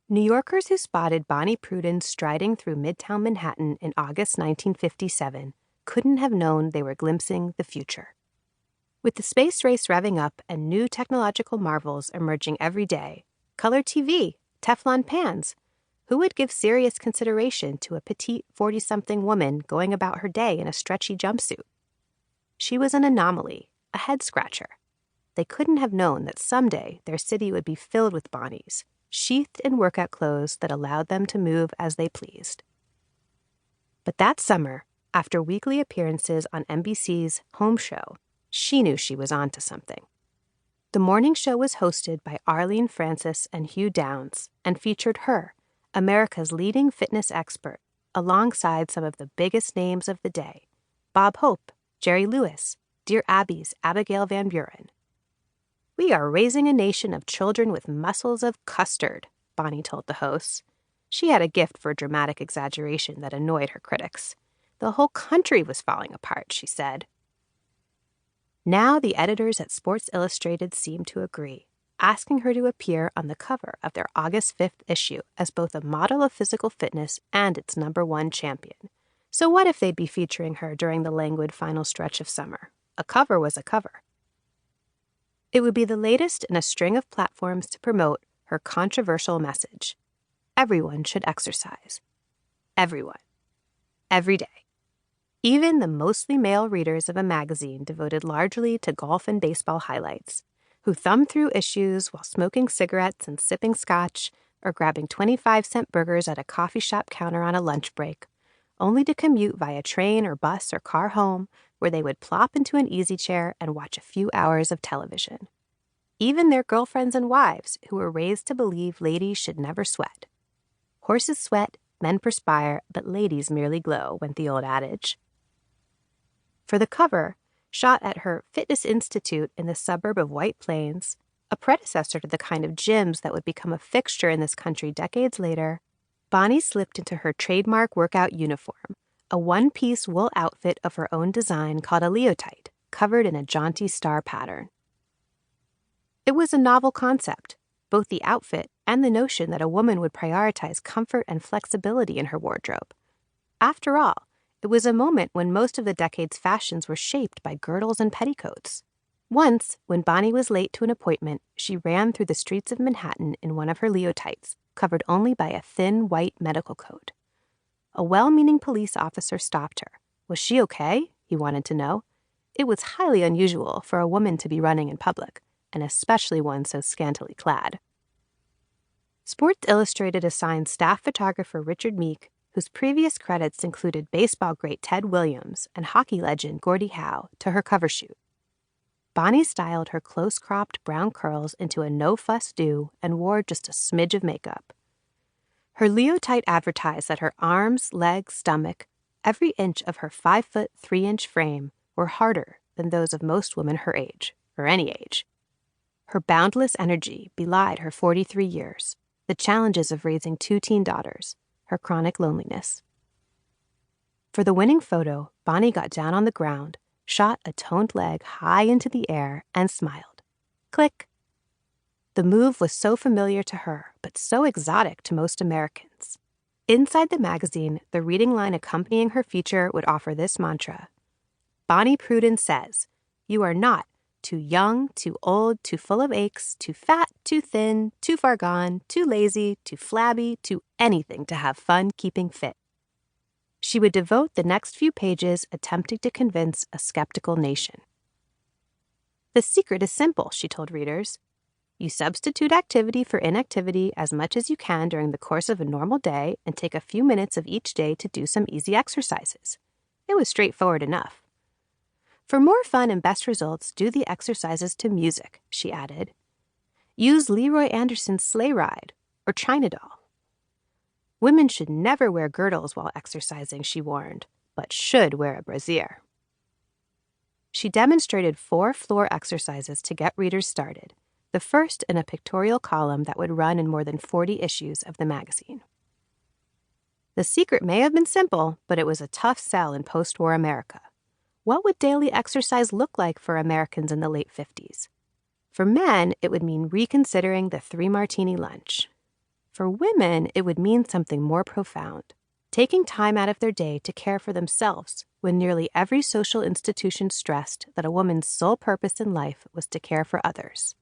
New Yorkers who spotted Bonnie Pruden striding through Midtown Manhattan in August 1957 couldn't have known they were glimpsing the future. With the space race revving up and new technological marvels emerging every day, color TV, Teflon pans, who would give serious consideration to a petite 40-something woman going about her day in a stretchy jumpsuit? She was an anomaly, a head-scratcher. They couldn't have known that someday their city would be filled with Bonnies, sheathed in workout clothes that allowed them to move as they pleased. But that summer, after weekly appearances on NBC's Home Show, she knew she was onto something. The morning show was hosted by Arlene Francis and Hugh Downs and featured her, America's leading fitness expert, alongside some of the biggest names of the day, Bob Hope, Jerry Lewis, Dear Abby's Abigail Van Buren. "We are raising a nation of children with muscles of custard," Bonnie told the hosts. She had a gift for dramatic exaggeration that annoyed her critics. The whole country was falling apart, she said. Now the editors at Sports Illustrated seemed to agree, asking her to appear on the cover of their August 5th issue as both a model of physical fitness and its #1 champion. So what if they'd be featuring her during the languid final stretch of summer? A cover was a cover. It would be the latest in a string of platforms to promote her controversial message. Everyone should exercise. Everyone. Every day. Even the mostly male readers of a magazine devoted largely to golf and baseball highlights, who thumbed through issues while smoking cigarettes and sipping scotch or grabbing 25-cent burgers at a coffee shop counter on a lunch break, only to commute via train or bus or car home, where they would plop into an easy chair and watch a few hours of television. Even their girlfriends and wives, who were raised to believe ladies should never sweat. Horses sweat, men perspire, but ladies merely glow, went the old adage. For the cover, shot at her fitness institute in the suburb of White Plains, a predecessor to the kind of gyms that would become a fixture in this country decades later, Bonnie slipped into her trademark workout uniform, a one-piece wool outfit of her own design called a leotite, covered in a jaunty star pattern. It was a novel concept, both the outfit and the notion that a woman would prioritize comfort and flexibility in her wardrobe. After all, it was a moment when most of the decade's fashions were shaped by girdles and petticoats. Once, when Bonnie was late to an appointment, she ran through the streets of Manhattan in one of her leotites, covered only by a thin white medical coat. A well-meaning police officer stopped her. Was she okay? He wanted to know. It was highly unusual for a woman to be running in public, and especially one so scantily clad. Sports Illustrated assigned staff photographer Richard Meek, whose previous credits included baseball great Ted Williams and hockey legend Gordie Howe, to her cover shoot. Bonnie styled her close-cropped brown curls into a no-fuss do and wore just a smidge of makeup. Her leotite advertised that her arms, legs, stomach, every inch of her 5-foot 3-inch frame were harder than those of most women her age, or any age. Her boundless energy belied her 43 years, the challenges of raising 2 teen daughters, her chronic loneliness. For the winning photo, Bonnie got down on the ground, shot a toned leg high into the air, and smiled. Click. The move was so familiar to her, but so exotic to most Americans. Inside the magazine, the reading line accompanying her feature would offer this mantra. Bonnie Pruden says, "You are not too young, too old, too full of aches, too fat, too thin, too far gone, too lazy, too flabby, too anything to have fun keeping fit." She would devote the next few pages attempting to convince a skeptical nation. The secret is simple, she told readers. You substitute activity for inactivity as much as you can during the course of a normal day and take a few minutes of each day to do some easy exercises. It was straightforward enough. For more fun and best results, do the exercises to music, she added. Use Leroy Anderson's Sleigh Ride or China Doll. Women should never wear girdles while exercising, she warned, but should wear a brassiere. She demonstrated 4 floor exercises to get readers started, the first in a pictorial column that would run in more than 40 issues of the magazine. The secret may have been simple, but it was a tough sell in post-war America. What would daily exercise look like for Americans in the late 50s? For men, it would mean reconsidering the 3-martini lunch. For women, it would mean something more profound, taking time out of their day to care for themselves when nearly every social institution stressed that a woman's sole purpose in life was to care for others.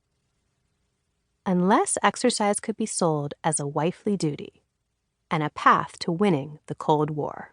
Unless exercise could be sold as a wifely duty and a path to winning the Cold War.